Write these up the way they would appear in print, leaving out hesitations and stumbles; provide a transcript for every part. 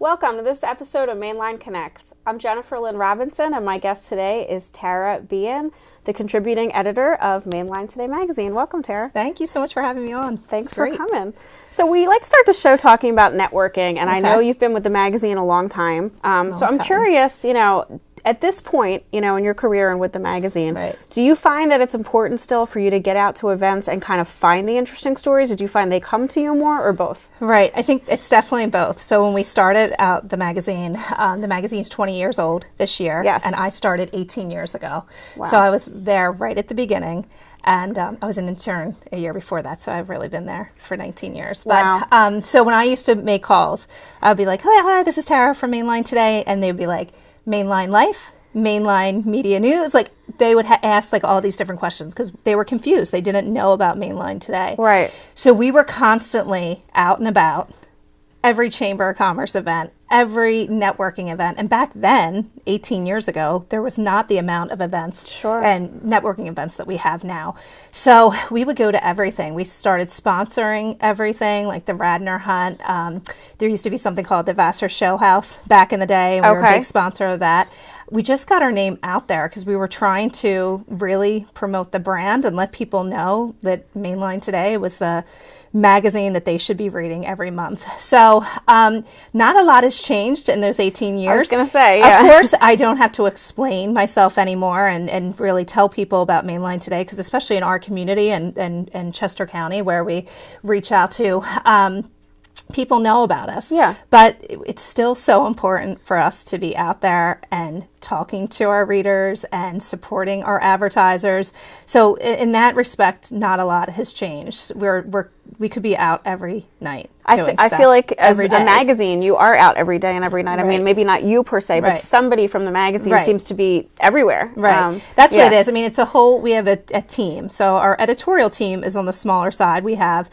Welcome to this episode of Mainline Connects. I'm Jennifer Lynn Robinson, and my guest today is Tara Behan, the contributing editor of Mainline Today magazine. Welcome, Tara. Thank you so much for having me on. Thanks for coming. So we like to start the show talking about networking, and Okay. I know you've been with the magazine a long time. So I'm curious, at this point, in your career and with the magazine, Right. do you find that it's important still for you to get out to events and kind of find the interesting stories? Did you find they come to you more, or both? Right. I think it's definitely both. So when we started out the magazine's 20 years old this year. Yes. And I started 18 years ago. Wow. So I was there right at the beginning. And I was an intern a year before that, so I've really been there for 19 years. Wow. But so when I used to make calls, I'd be like, hi, this is Tara from Mainline Today. And they'd be like, Mainline Life, Mainline Media News. Like, they would ask like all these different questions because they were confused. They didn't know about Mainline Today. Right. So we were constantly out and about, every Chamber of Commerce event, every networking event. And back then, 18 years ago, there was not the amount of events and networking events that we have now. So we would go to everything. We started sponsoring everything, like the Radnor Hunt. There used to be something called the Vassar Show House back in the day, and we were a big sponsor of that. We just got our name out there because we were trying to really promote the brand and let people know that Mainline Today was the magazine that they should be reading every month. So not a lot has changed in those 18 years. I was going to say, yeah. Of course, I don't have to explain myself anymore and really tell people about Mainline Today, because especially in our community and Chester County, where we reach out to, people know about us. Yeah. But it's still so important for us to be out there and talking to our readers and supporting our advertisers. So in that respect, not a lot has changed. We could be out every night. I feel like as a day. magazine, you are out every day and every night. I mean, maybe not you per se, but somebody from the magazine seems to be everywhere. Right. That's what it is. I mean, it's a whole, we have a team. So our editorial team is on the smaller side. We have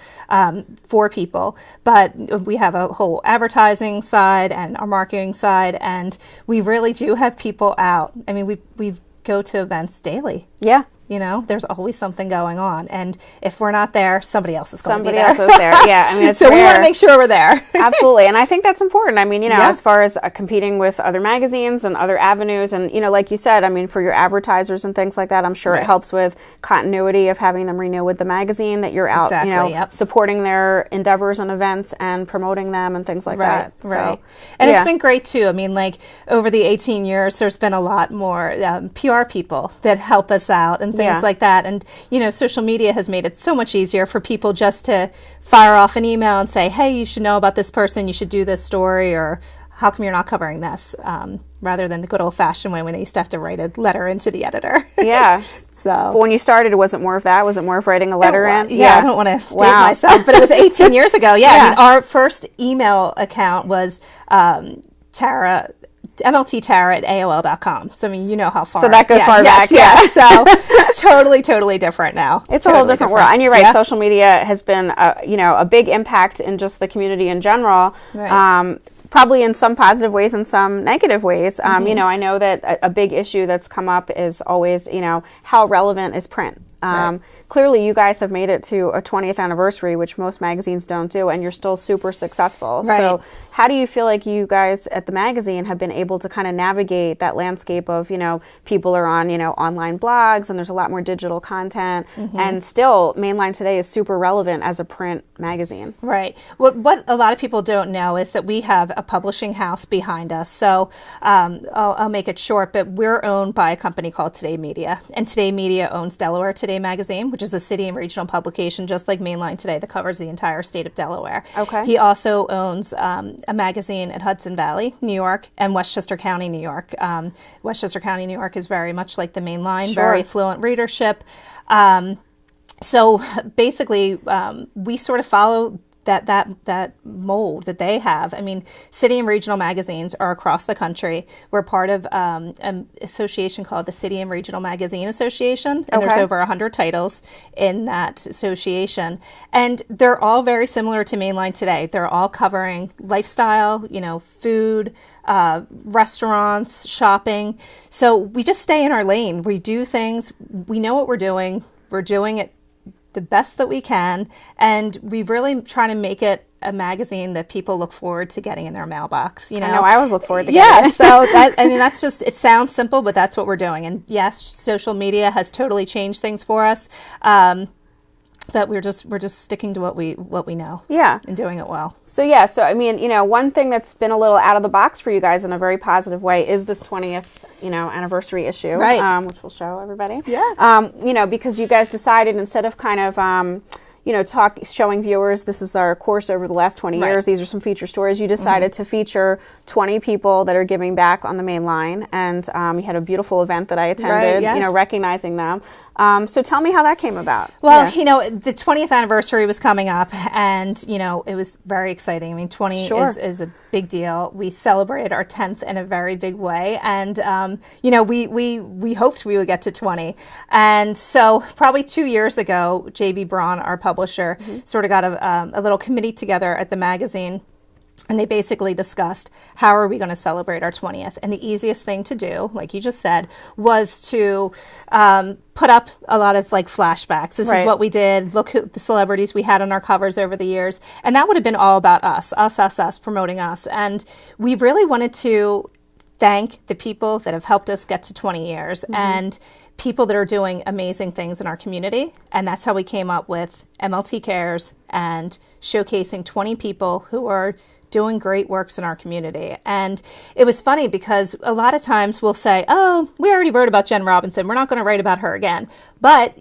4 people, but we have a whole advertising side and our marketing side. And we really do have people out. I mean, we go to events daily. Yeah. There's always something going on. And if we're not there, somebody else is going to be there. Somebody else is there, yeah. I mean, it's so rare. We want to make sure we're there. Absolutely. And I think that's important. I mean, as far as competing with other magazines and other avenues, and, like you said, I mean, for your advertisers and things like that, I'm sure it helps with continuity of having them renew with the magazine, that you're out, supporting their endeavors and events and promoting them and things like that. Right. And it's been great, too. I mean, like, over the 18 years, there's been a lot more PR people that help us out and things like that. And, social media has made it so much easier for people just to fire off an email and say, hey, you should know about this person, you should do this story, or how come you're not covering this? Rather than the good old-fashioned way when they used to have to write a letter into the editor. Yeah. So. But when you started, it wasn't more of that? Was it more of writing a letter in? Yeah, I don't want to date myself, but it was 18 years ago. Yeah, I mean, our first email account was MLTTara at AOL.com. So, I mean, you know how far. So that goes far back. Yeah. So it's totally different now. It's a whole different world. And you're right. Social media has been, a big impact in just the community in general. Right. Probably in some positive ways and some negative ways. I know that a big issue that's come up is always, how relevant is print? Clearly, you guys have made it to a 20th anniversary, which most magazines don't do, and you're still super successful. Right. So how do you feel like you guys at the magazine have been able to kind of navigate that landscape of, people are on, online blogs, and there's a lot more digital content, and still Mainline Today is super relevant as a print magazine? Right. What a lot of people don't know is that we have a publishing house behind us. So I'll make it short, but we're owned by a company called Today Media, and Today Media owns Delaware Today magazine, which is a city and regional publication just like Mainline Today that covers the entire state of Delaware. Okay. He also owns a magazine at Hudson Valley, New York, and Westchester County, New York. Westchester County, New York is very much like the Mainline, very affluent readership. So basically, we sort of follow that mold that they have. I mean, city and regional magazines are across the country. We're part of an association called the City and Regional Magazine Association, and there's over 100 titles in that association. And they're all very similar to Mainline Today. They're all covering lifestyle, food, restaurants, shopping. So we just stay in our lane. We do things. We know what we're doing. We're doing it the best that we can, and we really try to make it a magazine that people look forward to getting in their mailbox. You know, I always look forward to getting it. So that's just, it sounds simple, but that's what we're doing. And yes, social media has totally changed things for us. But we're just sticking to what we know. Yeah. And doing it well. So I mean, one thing that's been a little out of the box for you guys in a very positive way is this 20th, anniversary issue. Right. Which we'll show everybody. Yeah. Because you guys decided, instead of kind of showing viewers, this is our course over the last 20 years. These are some feature stories. You decided to feature 20 people that are giving back on the main line, and you had a beautiful event that I attended. Recognizing them. So tell me how that came about. Well, the 20th anniversary was coming up, and it was very exciting. I mean, 20 is a big deal. We celebrated our 10th in a very big way, and we hoped we would get to 20. And so probably 2 years ago, J.B. Braun, our publisher, sort of got a little committee together at the magazine. And they basically discussed, how are we going to celebrate our 20th? And the easiest thing to do, like you just said, was to put up a lot of flashbacks. This is what we did. Look who the celebrities we had on our covers over the years. And that would have been all about us, promoting us. And we really wanted to thank the people that have helped us get to 20 years and people that are doing amazing things in our community. And that's how we came up with MLT Cares and showcasing 20 people who are doing great works in our community. And it was funny because a lot of times we'll say, oh, we already wrote about Jen Robinson, we're not going to write about her again. But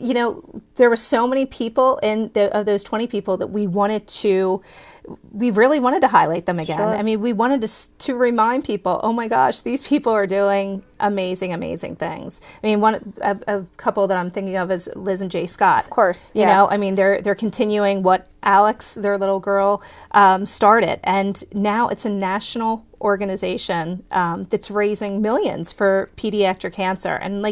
there were so many people of those 20 people that we really wanted to highlight them again. I mean, we wanted to remind people, oh my gosh, these people are doing amazing, amazing things. I mean, a couple that I'm thinking of is Liz and Jay Scott. Of course. You know, I mean, they're continuing what Alex, their little girl, started. And now it's a national organization that's raising millions for pediatric cancer. And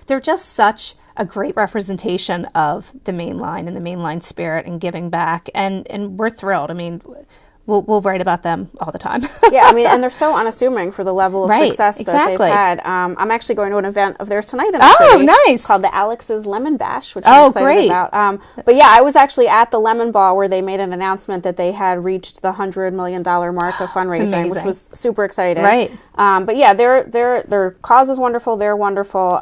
they're just such a great representation of the main line and the mainline spirit and giving back. And we're thrilled. I mean, we'll write about them all the time. I mean, and they're so unassuming for the level of success that they've had. I'm actually going to an event of theirs tonight in the city. Nice. Called the Alex's Lemon Bash, which I'm excited about. But I was actually at the Lemon Ball where they made an announcement that they had reached the $100 million mark of fundraising, which was super exciting. Right. But their cause is wonderful. They're wonderful.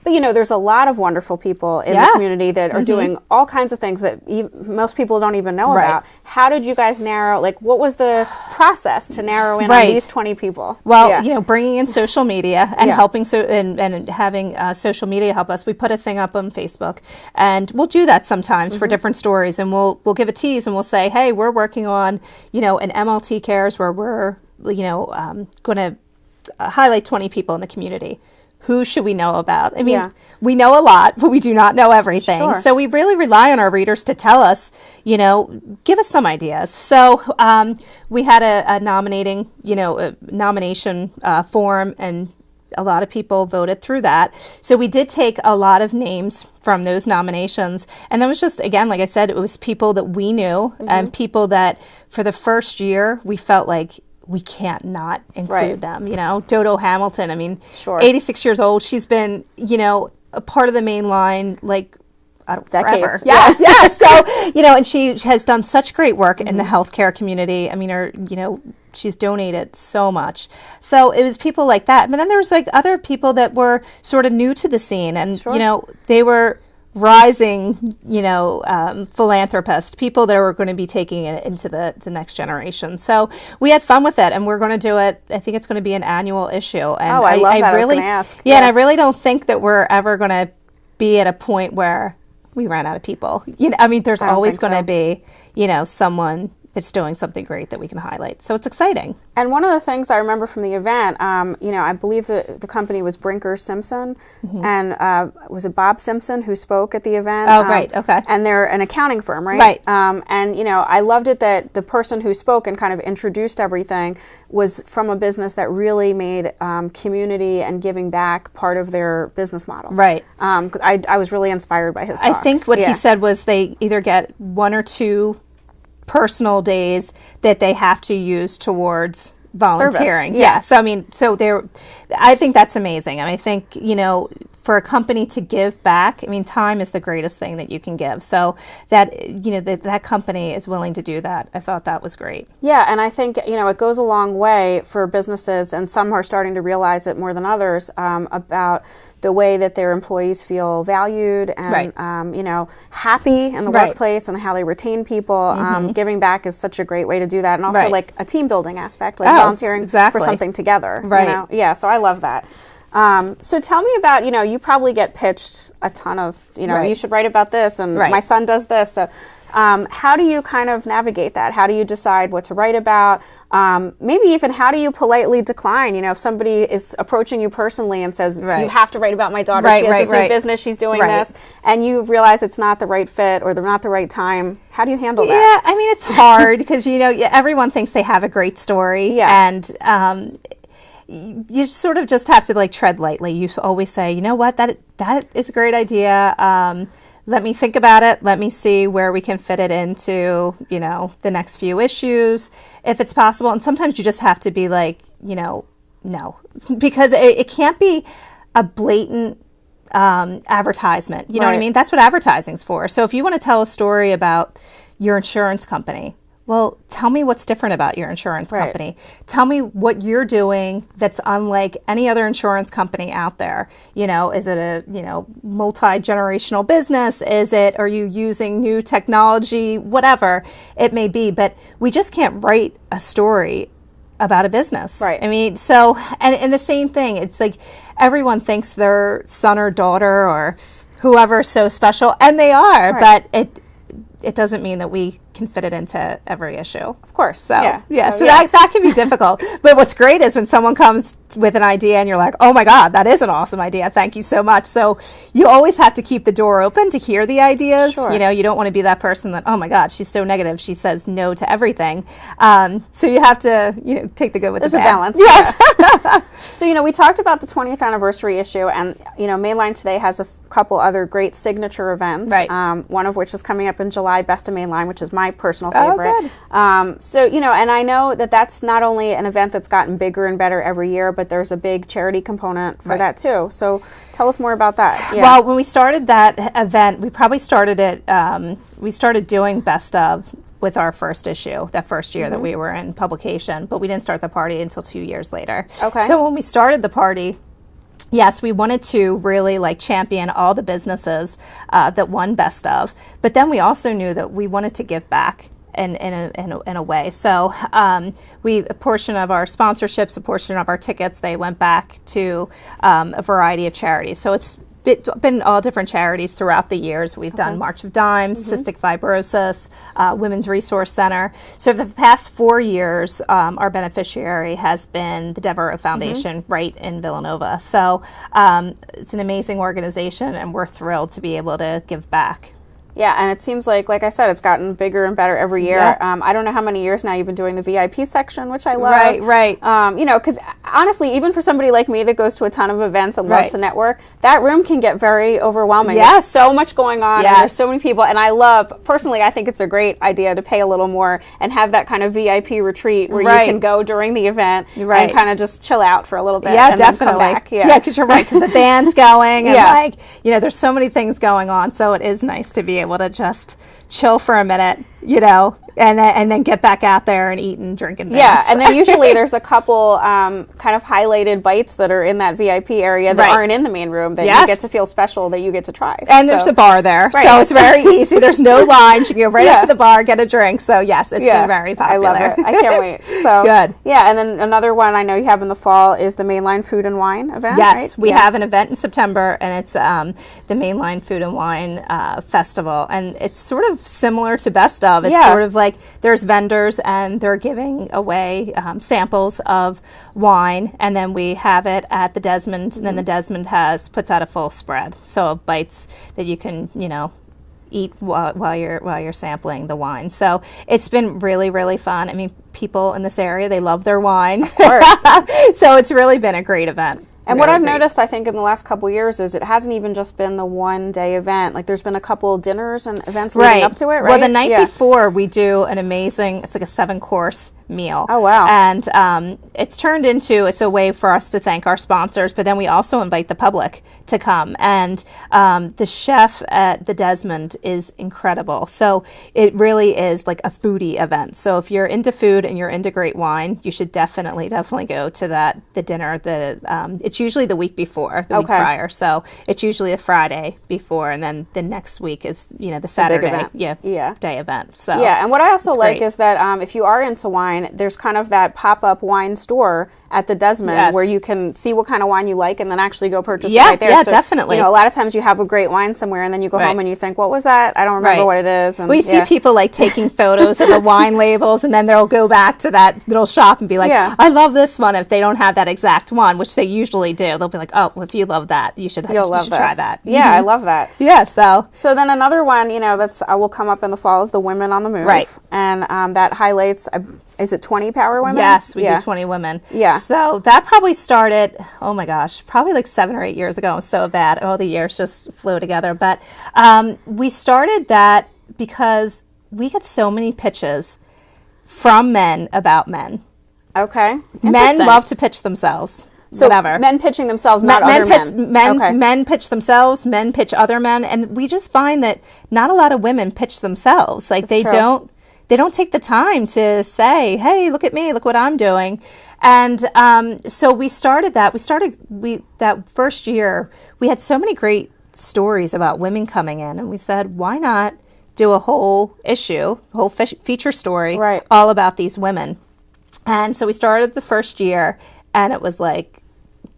But there's a lot of wonderful people in the community that are doing all kinds of things that most people don't even know about. How did you guys narrow, what was the process to narrow in on these 20 people? Well, bringing in social media and helping and having social media help us. We put a thing up on Facebook, and we'll do that sometimes for different stories, and we'll give a tease, and we'll say, hey, we're working on an MLT Cares where we're going to highlight 20 people in the community. Who should we know about? I mean, we know a lot, but we do not know everything. So we really rely on our readers to tell us, give us some ideas. So we had a nomination form, and a lot of people voted through that. So we did take a lot of names from those nominations. And that was just, again, like I said, it was people that we knew and people that for the first year we felt like we can't not include them. Dodo Hamilton, I mean, 86 years old. She's been, a part of the main line, forever. Yes. So, and she has done such great work in the healthcare community. I mean, she's donated so much. So it was people like that. But then there was other people that were sort of new to the scene, and, they were rising, philanthropists, people that are going to be taking it into the next generation. So we had fun with it, and we're going to do it. I think it's going to be an annual issue. And I love that. I was going to ask. And I really don't think that we're ever going to be at a point where we ran out of people. I mean, there's always going to be, someone that's doing something great that we can highlight. So it's exciting. And one of the things I remember from the event, I believe the company was Brinker Simpson, and was it Bob Simpson who spoke at the event? Oh, right, okay. And they're an accounting firm, right? Right. I loved it that the person who spoke and kind of introduced everything was from a business that really made community and giving back part of their business model. Right. I was really inspired by his talk. I think what he said was they either get 1 or 2 personal days that they have to use towards volunteering. Service. So I mean, I think that's amazing. I mean, I think, for a company to give back, I mean, time is the greatest thing that you can give. So that, you know, that company is willing to do that. I thought that was great. Yeah, and I think, you know, it goes a long way for businesses, and some are starting to realize it more than others, about the way that their employees feel valued and, you know, happy in the workplace, and how they retain people. Giving back is such a great way to do that. And also like a team building aspect, like volunteering for something together. You know? Yeah, so I love that. So tell me about, you know, you probably get pitched a ton of, you know, you should write about this, and my son does this. So how do you kind of navigate that? How do you decide what to write about? Maybe even how do you politely decline? You know, if somebody is approaching you personally and says, you have to write about my daughter, she has this new business, she's doing this, and you realize it's not the right fit or they're not the right time, how do you handle that? Yeah, I mean, it's hard because, you know, everyone thinks they have a great story, and you sort of just have to like tread lightly. You always say, you know what, that is a great idea. Let me think about it. Let me see where we can fit it into, you know, the next few issues, if it's possible. And sometimes you just have to be like, you know, no, because it can't be a blatant advertisement. You know what I mean? That's what advertising's for. So if you want to tell a story about your insurance company, well, tell me what's different about your insurance company. Tell me what you're doing that's unlike any other insurance company out there. You know, is it a, you know, multi-generational business? Are you using new technology? Whatever it may be. But we just can't write a story about a business. I mean, so, and the same thing, it's like everyone thinks their son or daughter or whoever is so special, and they are, but it doesn't mean that we can fit it into every issue. Of course. So, that can be difficult. But what's great is when someone comes with an idea and you're like, oh my God, that is an awesome idea. Thank you so much. So you always have to keep the door open to hear the ideas. You know, you don't want to be that person that, oh my God, she's so negative. She says no to everything. So you have to, you know, take the good with the bad. There's a balance. Yes. So, you know, we talked about the 20th anniversary issue, and, you know, Mainline Today has a couple other great signature events. One of which is coming up in July, Best of Mainline, which is my personal favorite. So, you know, and I know that that's not only an event that's gotten bigger and better every year, but there's a big charity component for that too. So tell us more about that. Well, when we started that event, we probably started it, we started doing Best of with our first issue, that first year that we were in publication, but we didn't start the party until 2 years later. So when we started the party, yes, we wanted to really like champion all the businesses that won Best of, but then we also knew that we wanted to give back in a way. So a portion of our sponsorships, a portion of our tickets, they went back to a variety of charities. So it's been all different charities throughout the years. We've done March of Dimes, Cystic Fibrosis, Women's Resource Center. So for the past 4 years, our beneficiary has been the Devereaux Foundation right in Villanova. So it's an amazing organization, and we're thrilled to be able to give back. Yeah, and it seems like I said, it's gotten bigger and better every year. I don't know how many years now you've been doing the VIP section, which I love. You know, because honestly, even for somebody like me that goes to a ton of events and loves to network, that room can get very overwhelming. There's so much going on, and there's so many people. And personally, I think it's a great idea to pay a little more and have that kind of VIP retreat where you can go during the event and kind of just chill out for a little bit. And then come back. Because you're right, because the band's going, and like, you know, there's so many things going on. So it is nice to be able to just chill for a minute, you know, and then get back out there and eat and drink and dance. And then usually there's a couple kind of highlighted bites that are in that VIP area that aren't in the main room that you get to feel special, that you get to try. And there's a bar there, so it's very easy. There's no lines. You can go right up to the bar, get a drink. So yes, it's been very popular. I love it. I can't wait. So good. Yeah, and then another one I know you have in the fall is the Mainline Food and Wine event. Yes, we have an event in September, and it's the Mainline Food and Wine Festival, and it's sort of similar to Best of. It's sort of like there's vendors and they're giving away samples of wine, and then we have it at the Desmond, and then the Desmond puts out a full spread, so bites that you can, you know, eat while you're sampling the wine. So it's been really, really fun. I mean, people in this area, they love their wine. Of course. So it's really been a great event. And what I've noticed, I think, in the last couple of years is it hasn't even just been the one-day event. Like, there's been a couple dinners and events leading up to it, right? Well, the night before, we do an amazing, it's like a 7-course meal. Oh, wow. And it's a way for us to thank our sponsors, but then we also invite the public to come. And the chef at the Desmond is incredible. So it really is like a foodie event. So if you're into food and you're into great wine, you should definitely go to the dinner. It's usually the week before, the week prior. So it's usually a Friday before, and then the next week is, the Saturday day event. So yeah, and what I also like is that if you are into wine, there's kind of that pop-up wine store at the Desmond where you can see what kind of wine you like and then actually go purchase it right there. Yeah, so, definitely. A lot of times you have a great wine somewhere and then you go home and you think, what was that? I don't remember what it is. And we see people like taking photos of the wine labels, and then they'll go back to that little shop and be like, I love this one. If they don't have that exact one, which they usually do, they'll be like, oh, well, if you love that, you should try that. Yeah, I love that. Yeah, so then another one, that's will come up in the fall is the Women on the Move. Right. And that highlights, is it 20 power women? Yes, we do 20 women. Yeah. So that probably started, oh my gosh, probably like 7 or 8 years ago. I'm so bad. All the years just flew together. But we started that because we get so many pitches from men about men. Okay. Men love to pitch themselves. So whatever. Men pitching themselves, not other men. Men pitch themselves, men pitch other men. And we just find that not a lot of women pitch themselves. Like they don't take the time to say, hey, look at me, look what I'm doing. And so we started that. That first year, we had so many great stories about women coming in. And we said, why not do a whole issue, a whole feature story all about these women? And so we started the first year, and it was like,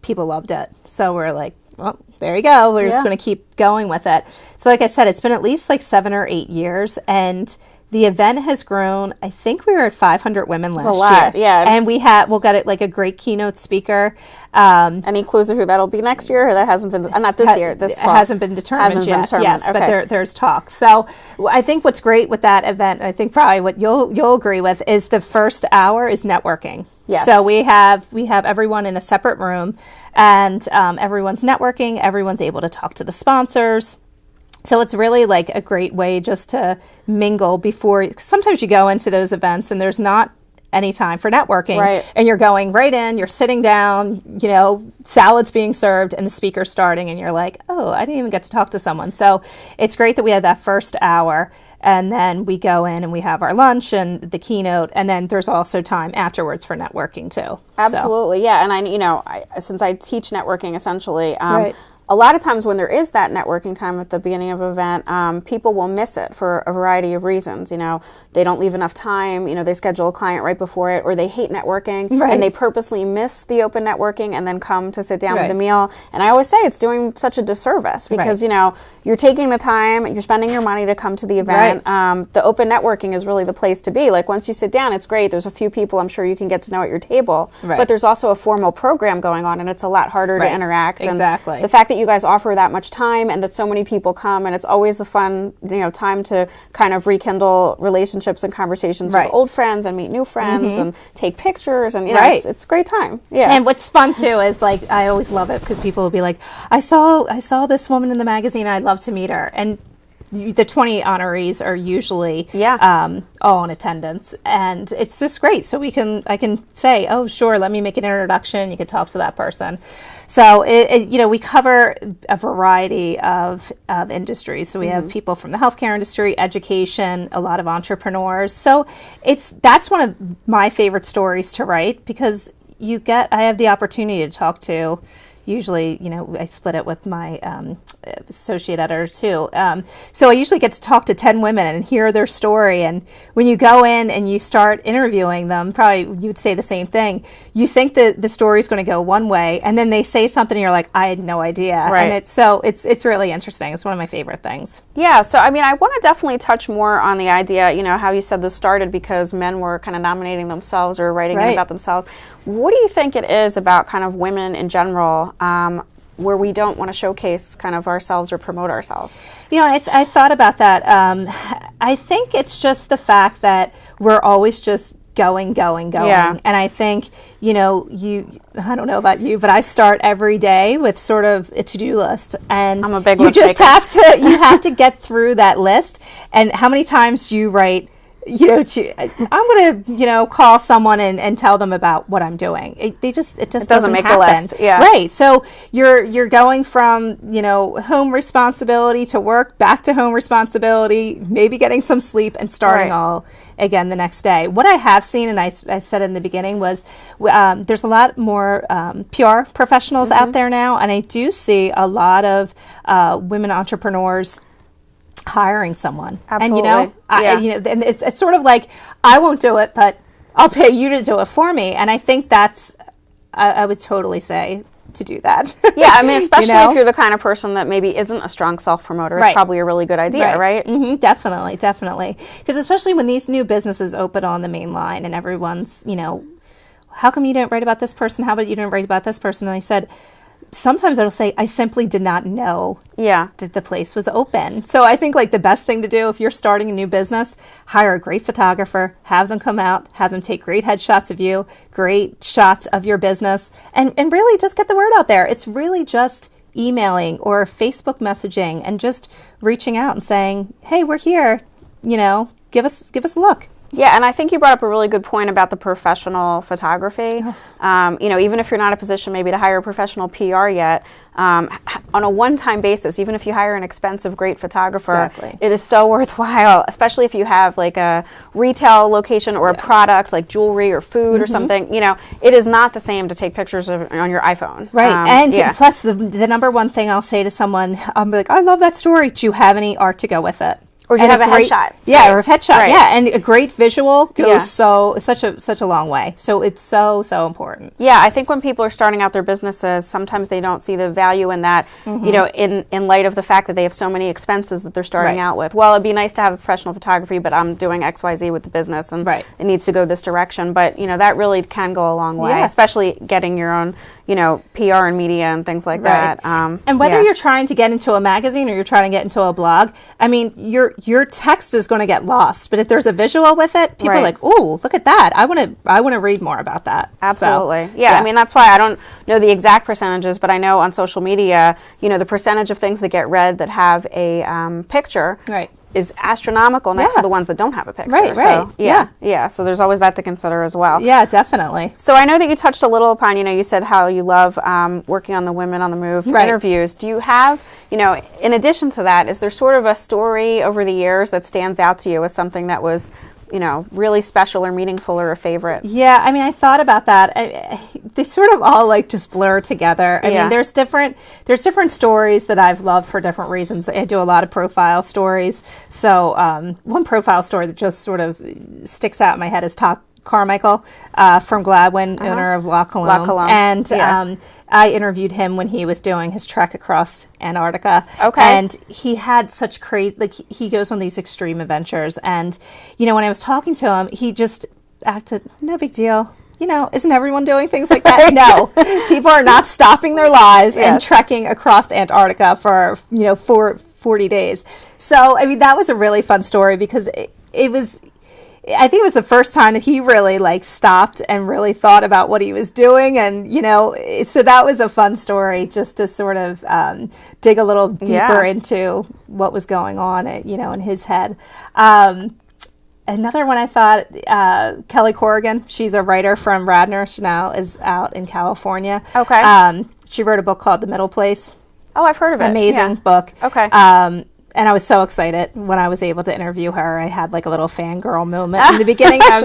people loved it. So we're like, well, there you go. We're just going to keep going with it. So like I said, it's been at least like 7 or 8 years, and the event has grown. I think we were at 500 women last year. Yeah. And we'll get it like a great keynote speaker. Any clues of who that'll be next year? Or that hasn't been, not this year, this fall? It hasn't been determined yet. Yes, but there's talks. So I think what's great with that event, I think probably what you'll agree with, is the first hour is networking. Yes. So we have everyone in a separate room, and everyone's networking. Everyone's able to talk to the sponsors. So it's really like a great way just to mingle before. Sometimes you go into those events and there's not any time for networking, and you're going right in, you're sitting down, salad's being served and the speaker's starting, and you're like, oh, I didn't even get to talk to someone. So it's great that we had that first hour, and then we go in and we have our lunch and the keynote, and then there's also time afterwards for networking too. Absolutely, yeah. And I since I teach networking essentially, a lot of times when there is that networking time at the beginning of an event, people will miss it for a variety of reasons. They don't leave enough time. They schedule a client right before it, or they hate networking and they purposely miss the open networking and then come to sit down with the meal. And I always say it's doing such a disservice because, you're taking the time, you're spending your money to come to the event. The open networking is really the place to be. Like once you sit down, it's great. There's a few people I'm sure you can get to know at your table, but there's also a formal program going on, and it's a lot harder to interact. Exactly. And the fact that you guys offer that much time and that so many people come, and it's always a fun time to kind of rekindle relationships and conversations with old friends and meet new friends and take pictures, and it's a great time. And what's fun too is, like, I always love it because people will be like, I saw this woman in the magazine, I'd love to meet her. And the 20 honorees are usually all in attendance, and it's just great. So I can say, oh sure, let me make an introduction. You can talk to that person. So we cover a variety of industries. So we have people from the healthcare industry, education, a lot of entrepreneurs. So that's one of my favorite stories to write, because I have the opportunity to talk to. Usually, I split it with my associate editor too. So I usually get to talk to 10 women and hear their story. And when you go in and you start interviewing them, probably you would say the same thing. You think that the story is going to go one way, and then they say something and you're like, I had no idea. And it's really interesting. It's one of my favorite things. Yeah. So, I want to definitely touch more on the idea, how you said this started because men were kind of nominating themselves or writing about themselves. What do you think it is about kind of women in general where we don't want to showcase kind of ourselves or promote ourselves? I thought about that. I think it's just the fact that we're always just going. Yeah. And I think, I don't know about you, but I start every day with sort of a to-do list. And I'm a big you just have to get through that list. And how many times do you write I'm going to, call someone and tell them about what I'm doing. It just doesn't make happen. The list. Yeah. Right. So you're going from, home responsibility to work, back to home responsibility, maybe getting some sleep and starting all again the next day. What I have seen, and I said in the beginning, was there's a lot more PR professionals out there now, and I do see a lot of women entrepreneurs hiring someone. Absolutely. And and it's sort of like, I won't do it, but I'll pay you to do it for me. And I think that's, I would totally say to do that. Yeah, I mean, especially if you're the kind of person that maybe isn't a strong self-promoter, it's probably a really good idea, right? Mm-hmm, definitely. Because especially when these new businesses open on the main line and everyone's, how come you didn't write about this person? How about you didn't write about this person? And I said, sometimes it'll say, I simply did not know that the place was open. So I think the best thing to do if you're starting a new business, hire a great photographer, have them come out, have them take great headshots of you, great shots of your business, and really just get the word out there. It's really just emailing or Facebook messaging and just reaching out and saying, hey, we're here, give us a look. Yeah, and I think you brought up a really good point about the professional photography. Even if you're not in a position maybe to hire a professional PR yet, on a one-time basis, even if you hire an expensive, great photographer, it is so worthwhile, especially if you have a retail location or a product like jewelry or food or something. It is not the same to take pictures on your iPhone. Right, plus the number one thing I'll say to someone, I'm like, I love that story. Do you have any art to go with it? Or do you have a headshot? Yeah, or a headshot. Yeah, and a great visual goes such a long way. So it's so important. Yeah, I think when people are starting out their businesses, sometimes they don't see the value in that. In light of the fact that they have so many expenses that they're starting out with. Well, it'd be nice to have professional photography, but I'm doing XYZ with the business, and it needs to go this direction. But that really can go a long way, especially getting your own PR and media and things like that. And whether you're trying to get into a magazine or you're trying to get into a blog, I mean, your text is going to get lost, but if there's a visual with it, people are like, "Ooh, look at that! I want to read more about that." Absolutely, so, I mean, that's why I don't know the exact percentages, but I know on social media, the percentage of things that get read that have a picture is astronomical next to the ones that don't have a picture. So, so there's always that to consider as well. Yeah, definitely. So I know that you touched a little upon, you said how you love working on the Women on the Move interviews. Do you have, in addition to that, is there sort of a story over the years that stands out to you as something that was, really special or meaningful or a favorite? Yeah, I mean, I thought about that. They sort of all just blur together. I mean, there's different stories that I've loved for different reasons. I do a lot of profile stories. So one profile story that just sort of sticks out in my head is Todd Carmichael from Gladwin, owner of La Colombe. And I interviewed him when he was doing his trek across Antarctica. And he had such crazy, he goes on these extreme adventures. And, when I was talking to him, he just acted, no big deal. Isn't everyone doing things like that? No. People are not stopping their lives and trekking across Antarctica for, 40 days. So, I mean, that was a really fun story because it was, I think it was the first time that he really stopped and really thought about what he was doing. And, so that was a fun story just to sort of dig a little deeper into what was going on, in his head. Another one I thought, Kelly Corrigan, she's a writer from Radnor. She now is out in California. She wrote a book called The Middle Place. Oh, I've heard of it. Amazing book. And I was so excited when I was able to interview her. I had a little fangirl moment in the beginning. I'm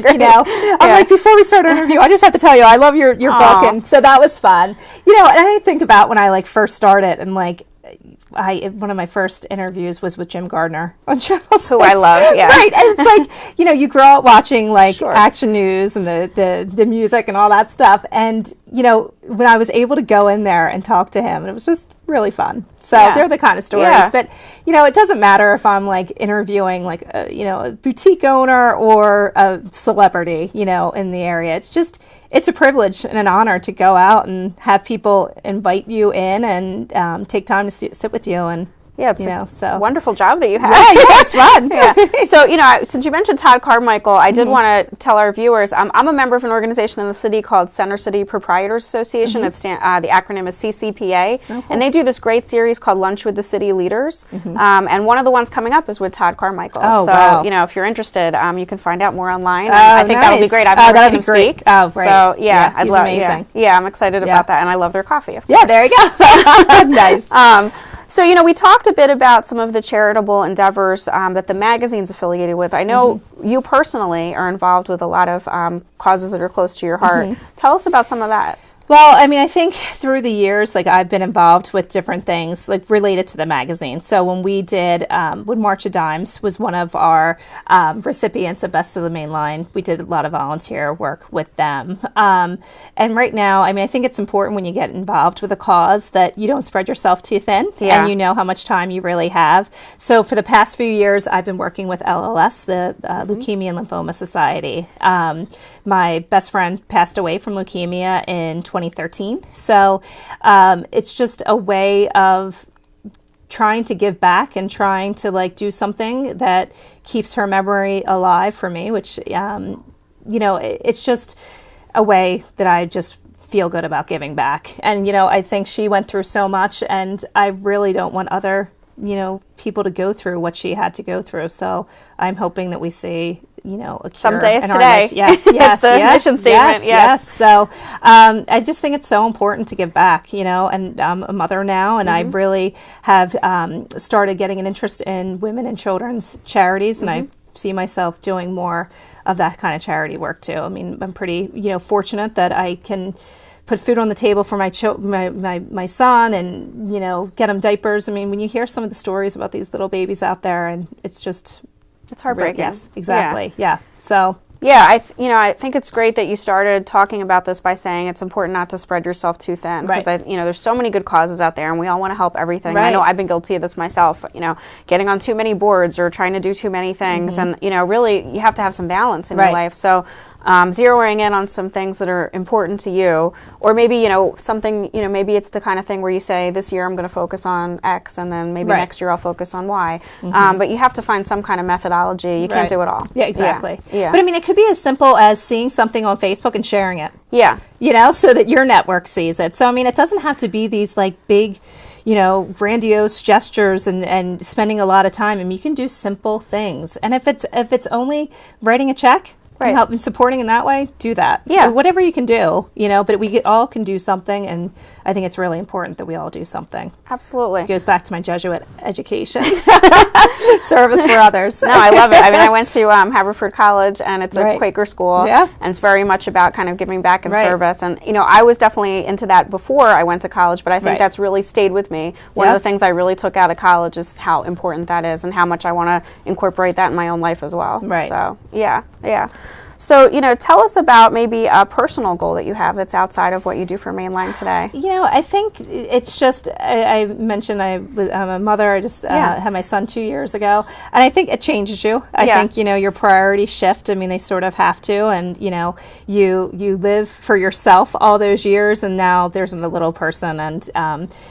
like, before we start our interview, I just have to tell you, I love your book. And so that was fun. And I think about when I first started and one of my first interviews was with Jim Gardner on Channel 6. Who I love, Right, and it's you grow up watching action news and the music and all that stuff. And, when I was able to go in there and talk to him, it was just really fun. So they're the kind of stories. But, it doesn't matter if I'm interviewing a boutique owner or a celebrity, in the area. It's a privilege and an honor to go out and have people invite you in and take time to sit with you and Yeah, it's so wonderful job that you have. Yeah, it's fun. Yeah. So, since you mentioned Todd Carmichael, I did want to tell our viewers, I'm a member of an organization in the city called Center City Proprietors Association. It's the acronym is CCPA. Oh, cool. And they do this great series called Lunch with the City Leaders. And one of the ones coming up is with Todd Carmichael. Oh, so, wow. if you're interested, you can find out more online. I think that'll be great. I've never seen him speak. Oh, great. So, yeah, he's amazing. Yeah, I'm excited about that. And I love their coffee. Yeah, there you go. Nice. So, we talked a bit about some of the charitable endeavors that the magazine's affiliated with. I know you personally are involved with a lot of causes that are close to your heart. Tell us about some of that. Well, I mean, I think through the years, I've been involved with different things related to the magazine. So when we did, when March of Dimes was one of our recipients of Best of the Main Line, we did a lot of volunteer work with them. And right now, I mean, I think it's important when you get involved with a cause that you don't spread yourself too thin and you know how much time you really have. So for the past few years, I've been working with LLS, the Leukemia and Lymphoma Society. My best friend passed away from leukemia in 2013. So it's just a way of trying to give back and trying to do something that keeps her memory alive for me, which, it's just a way that I just feel good about giving back. And, I think she went through so much, and I really don't want other, people to go through what she had to go through. So I'm hoping that we see, a cure. Someday it's today. Yes, it's the mission statement. Yes. So I just think it's so important to give back, and I'm a mother now, and I really have started getting an interest in women and children's charities, and I see myself doing more of that kind of charity work too. I mean, I'm pretty, fortunate that I can put food on the table for my son and, get him diapers. I mean, when you hear some of the stories about these little babies out there, and it's heartbreaking. Yes, exactly. Yeah. So. Yeah, I think it's great that you started talking about this by saying it's important not to spread yourself too thin. Because, there's so many good causes out there, and we all want to help everything. Right. I know I've been guilty of this myself, getting on too many boards or trying to do too many things. And, really, you have to have some balance in your life. So zeroing in on some things that are important to you, or maybe, something, maybe it's the kind of thing where you say, this year I'm going to focus on X, and then maybe next year I'll focus on Y. But you have to find some kind of methodology. You can't do it all. Yeah, exactly. Yeah. But I mean, it could be as simple as seeing something on Facebook and sharing it. Yeah. So that your network sees it. So, I mean, it doesn't have to be these big, grandiose gestures and spending a lot of time. I mean, you can do simple things. And if it's only writing a check, and help and supporting in that way, do that. Yeah. Or whatever you can do, but we all can do something, and I think it's really important that we all do something. Absolutely. It goes back to my Jesuit education. Service for others. No, I love it. I mean, I went to Haverford College, and it's a Quaker school. Yeah. And it's very much about kind of giving back and service. And, I was definitely into that before I went to college, but I think that's really stayed with me. One of the things I really took out of college is how important that is and how much I want to incorporate that in my own life as well. Right. So, yeah. So, tell us about maybe a personal goal that you have that's outside of what you do for Mainline today. I think it's just, I mentioned I'm a mother. I just had my son 2 years ago. And I think it changes you. I think, your priorities shift. I mean, they sort of have to. And, you live for yourself all those years. And now there's a little person. And,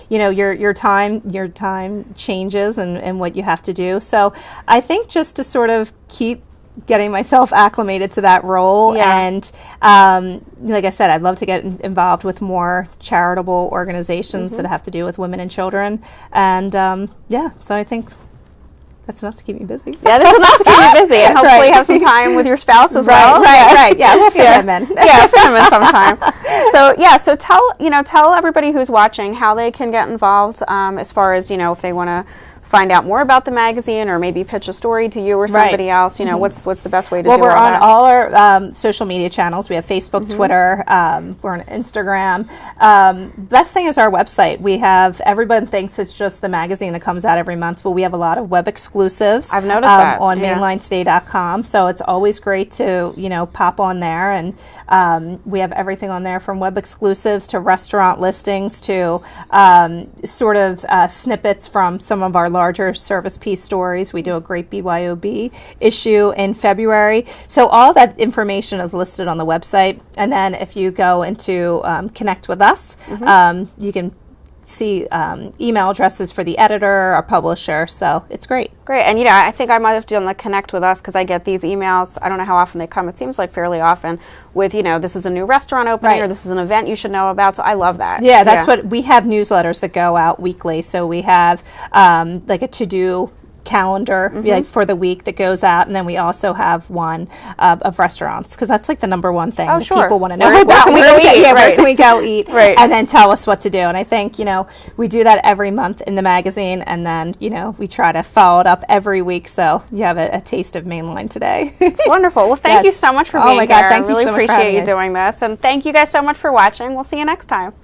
your time changes and what you have to do. So I think just to sort of keep getting myself acclimated to that role. And like I said, I'd love to get involved with more charitable organizations that have to do with women and children. And so I think that's enough to keep me busy. Yeah, that's enough to keep you busy, and hopefully have some time with your spouse as well. Right. Yeah, we'll fit him in. Fit him in sometime. So tell everybody who's watching how they can get involved as far as, if they want to find out more about the magazine, or maybe pitch a story to you or somebody else. What's the best way to do all that? Well, we're on all our social media channels. We have Facebook, Twitter, we're on Instagram. Best thing is our website. We have, everyone thinks it's just the magazine that comes out every month, but we have a lot of web exclusives. I've noticed that. On mainlinetoday.com. So it's always great to, pop on there. And we have everything on there, from web exclusives to restaurant listings to sort of snippets from some of our larger service piece stories. We do a great BYOB issue in February. So all that information is listed on the website. And then if you go into Connect with Us, you can see email addresses for the editor or publisher. So it's great. Great. And, you know, I think I might have done the Connect with Us because I get these emails. I don't know how often they come. It seems like fairly often with, you know, this is a new restaurant opening or this is an event you should know about. So I love that. Yeah, that's what we have, newsletters that go out weekly. So we have like a to-do calendar like for the week that goes out, and then we also have one of restaurants, because that's like the number one thing that people want to know about. Where can we go eat, and then tell us what to do. And I think, you know, we do that every month in the magazine, and then, you know, we try to follow it up every week, so you have a taste of Mainline today. Wonderful. Well, thank you so much for being here. Thank you so much for having me. I really appreciate you doing this, and thank you guys so much for watching. We'll see you next time.